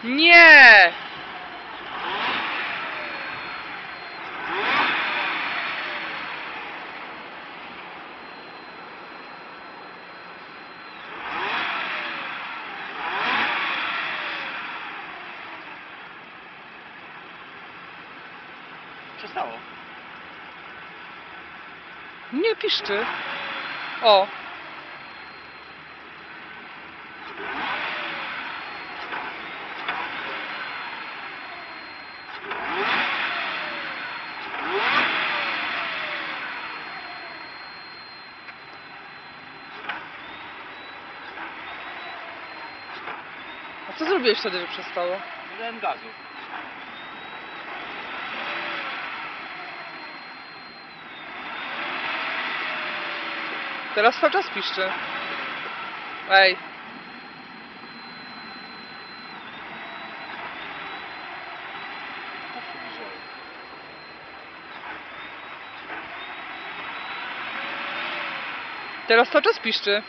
Nie! Przestało. Nie piszczy. O. A co zrobiłeś wtedy, że przestało? Nie dałem gazu. Teraz cały czas piszczy. Ej. Teraz cały czas piszczy.